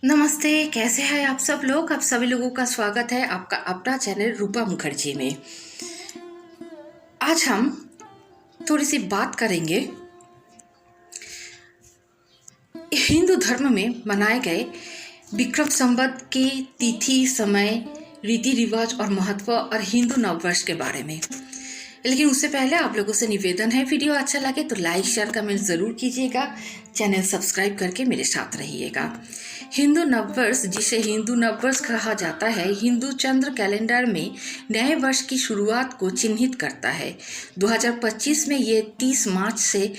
नमस्ते, कैसे हैं आप सब लोग। आप सभी लोगों का स्वागत है आपका अपना चैनल रूपा मुखर्जी में। आज हम थोड़ी सी बात करेंगे हिंदू धर्म में मनाए गए विक्रम संवत के तिथि, समय, रीति रिवाज और महत्व और हिंदू नववर्ष के बारे में। लेकिन उससे पहले आप लोगों से निवेदन है, वीडियो अच्छा लगे तो लाइक शेयर कमेंट ज़रूर कीजिएगा, चैनल सब्सक्राइब करके मेरे साथ रहिएगा। हिंदू नववर्ष, जिसे हिंदू नववर्ष कहा जाता है, हिंदू चंद्र कैलेंडर में नए वर्ष की शुरुआत को चिन्हित करता है। 2025 में ये 30 मार्च से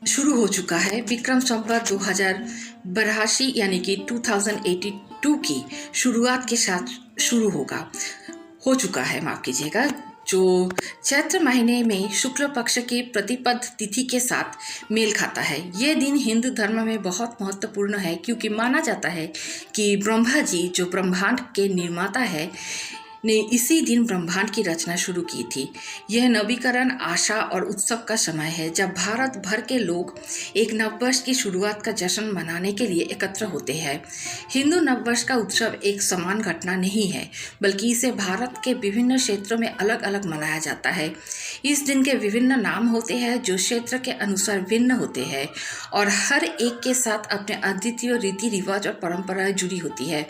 शुरू हो चुका है। विक्रम संवत 2082 यानी कि 2082 की शुरुआत के साथ शुरू हो चुका है, माफ कीजिएगा, जो चैत्र महीने में शुक्ल पक्ष के प्रतिपद तिथि के साथ मेल खाता है। ये दिन हिंदू धर्म में बहुत महत्वपूर्ण है क्योंकि माना जाता है कि ब्रह्मा जी, जो ब्रह्मांड के निर्माता है, ने इसी दिन ब्रह्मांड की रचना शुरू की थी। यह नवीकरण, आशा और उत्सव का समय है जब भारत भर के लोग एक नववर्ष की शुरुआत का जश्न मनाने के लिए एकत्र होते हैं। हिंदू नववर्ष का उत्सव एक समान घटना नहीं है, बल्कि इसे भारत के विभिन्न क्षेत्रों में अलग अलग मनाया जाता है। इस दिन के विभिन्न नाम होते हैं जो क्षेत्र के अनुसार भिन्न होते हैं और हर एक के साथ अपने अद्वितीय रीति रिवाज और परंपराएं जुड़ी होती है।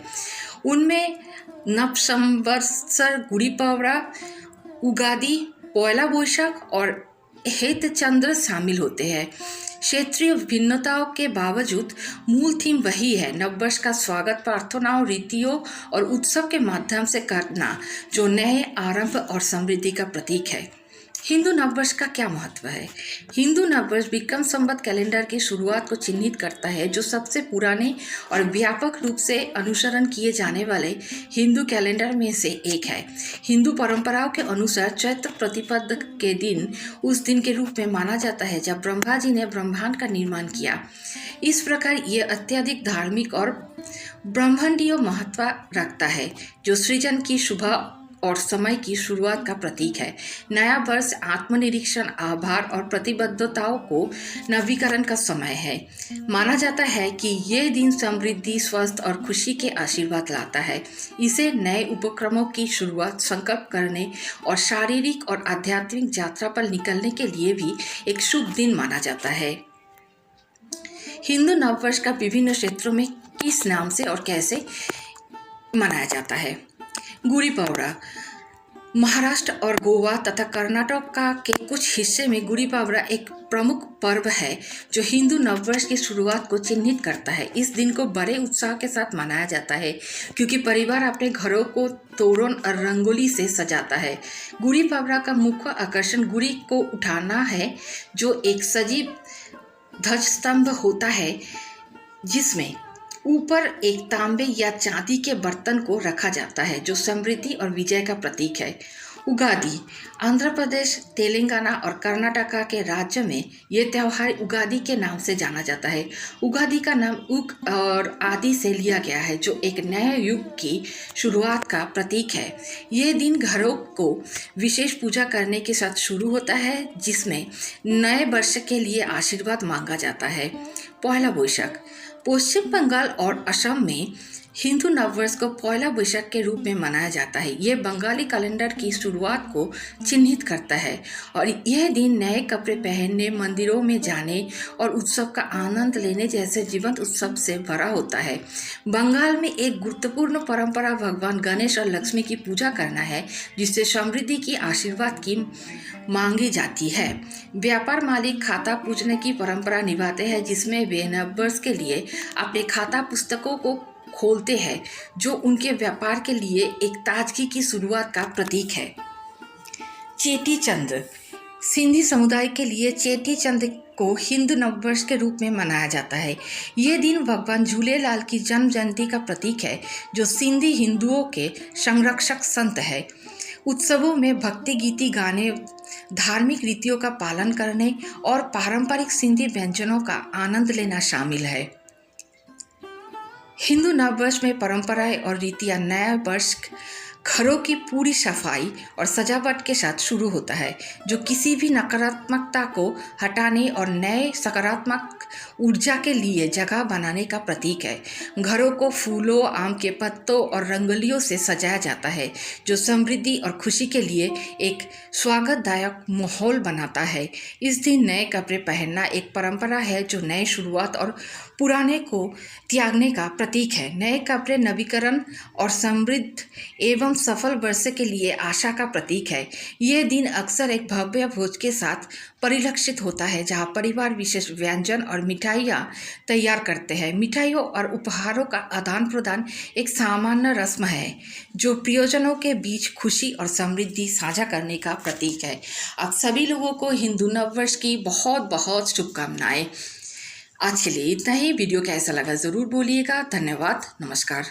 उनमें नव संवत्सर, गुड़ी पड़वा, उगादि, पौला बोईशाख और हेत चंद्र शामिल होते हैं। क्षेत्रीय भिन्नताओं के बावजूद मूल थीम वही है, नववर्ष का स्वागत प्रार्थनाओं, रीतियों और उत्सव के माध्यम से करना, जो नए आरंभ और समृद्धि का प्रतीक है। हिंदू नववर्ष का क्या महत्व है? हिंदू नववर्ष विक्रम संवत कैलेंडर की शुरुआत को चिन्हित करता है, जो सबसे पुराने और व्यापक रूप से अनुसरण किए जाने वाले हिंदू कैलेंडर में से एक है। हिंदू परंपराओं के अनुसार चैत्र प्रतिपद के दिन उस दिन के रूप में माना जाता है जब ब्रह्मा जी ने ब्रह्मांड का निर्माण किया। इस प्रकार ये अत्यधिक धार्मिक और ब्रह्मांडीय महत्व रखता है, जो सृजन की शुभ और समय की शुरुआत का प्रतीक है। नया वर्ष आत्मनिरीक्षण, आभार और प्रतिबद्धताओं को नवीकरण का समय है। माना जाता है कि यह दिन समृद्धि, स्वस्थ और खुशी के आशीर्वाद लाता है। इसे नए उपक्रमों की शुरुआत, संकल्प करने और शारीरिक और आध्यात्मिक यात्रा पर निकलने के लिए भी एक शुभ दिन माना जाता है। हिंदू नववर्ष का विभिन्न क्षेत्रों में किस नाम से और कैसे मनाया जाता है? गुड़ी पड़वा। महाराष्ट्र और गोवा तथा कर्नाटक के कुछ हिस्से में गुड़ी पड़वा एक प्रमुख पर्व है जो हिंदू नववर्ष की शुरुआत को चिन्हित करता है। इस दिन को बड़े उत्साह के साथ मनाया जाता है क्योंकि परिवार अपने घरों को तोरण और रंगोली से सजाता है। गुड़ी पड़वा का मुख्य आकर्षण गुड़ी को उठाना है, जो एक सजीव ध्वज स्तंभ होता है जिसमें ऊपर एक तांबे या चांदी के बर्तन को रखा जाता है, जो समृद्धि और विजय का प्रतीक है। उगादि। आंध्र प्रदेश, तेलंगाना और कर्नाटका के राज्य में ये त्यौहार उगादि के नाम से जाना जाता है। उगादि का नाम उग और आदि से लिया गया है, जो एक नए युग की शुरुआत का प्रतीक है। ये दिन घरों को विशेष पूजा करने के साथ शुरू होता है, जिसमें नए वर्ष के लिए आशीर्वाद मांगा जाता है। पौला बोईशाख। पश्चिम बंगाल और असम में हिंदू नववर्ष को पौला बोईशाख के रूप में मनाया जाता है। यह बंगाली कैलेंडर की शुरुआत को चिन्हित करता है और यह दिन नए कपड़े पहनने, मंदिरों में जाने और उत्सव का आनंद लेने जैसे जीवंत उत्सव से भरा होता है। बंगाल में एक गुरुत्वपूर्ण परंपरा भगवान गणेश और लक्ष्मी की पूजा करना है, जिससे समृद्धि की आशीर्वाद की मांगी जाती है। व्यापार मालिक खाता पूजने की परंपरा निभाते हैं, जिसमें वे नववर्ष के लिए अपने खाता पुस्तकों को खोलते हैं, जो उनके व्यापार के लिए एक ताजगी की शुरुआत का प्रतीक है। चेटी चंद। सिंधी समुदाय के लिए चेटी चंद को हिंदू नववर्ष के रूप में मनाया जाता है। यह दिन भगवान झूलेलाल की जन्म जयंती का प्रतीक है, जो सिंधी हिंदुओं के संरक्षक संत है। उत्सवों में भक्ति गीति गाने, धार्मिक रीतियों का पालन करने और पारंपरिक सिंधी व्यंजनों का आनंद लेना शामिल है। हिंदू नववर्ष में परंपराएं और रीतियां नया वर्ष घरों की पूरी सफाई और सजावट के साथ शुरू होता है, जो किसी भी नकारात्मकता को हटाने और नए सकारात्मक ऊर्जा के लिए जगह बनाने का प्रतीक है। घरों को फूलों, आम के पत्तों और रंगोलियों से सजाया जाता है, जो समृद्धि और खुशी के लिए एक स्वागतदायक माहौल बनाता है। इस दिन नए कपड़े पहनना एक परंपरा है जो नए शुरुआत और पुराने को त्यागने का प्रतीक है। नए कपड़े नवीकरण और समृद्ध एवं सफल वर्ष के लिए आशा का प्रतीक है। यह दिन अक्सर एक भव्य भोज के साथ परिलक्षित होता है, जहां परिवार विशेष व्यंजन और मिठाइयाँ तैयार करते हैं। मिठाइयों और उपहारों का आदान प्रदान एक सामान्य रस्म है, जो प्रियजनों के बीच खुशी और समृद्धि साझा करने का प्रतीक है। आप सभी लोगों को हिंदू नववर्ष की बहुत बहुत शुभकामनाएं। आज के लिए इतना ही। वीडियो कैसा लगा ज़रूर बोलिएगा। धन्यवाद। नमस्कार।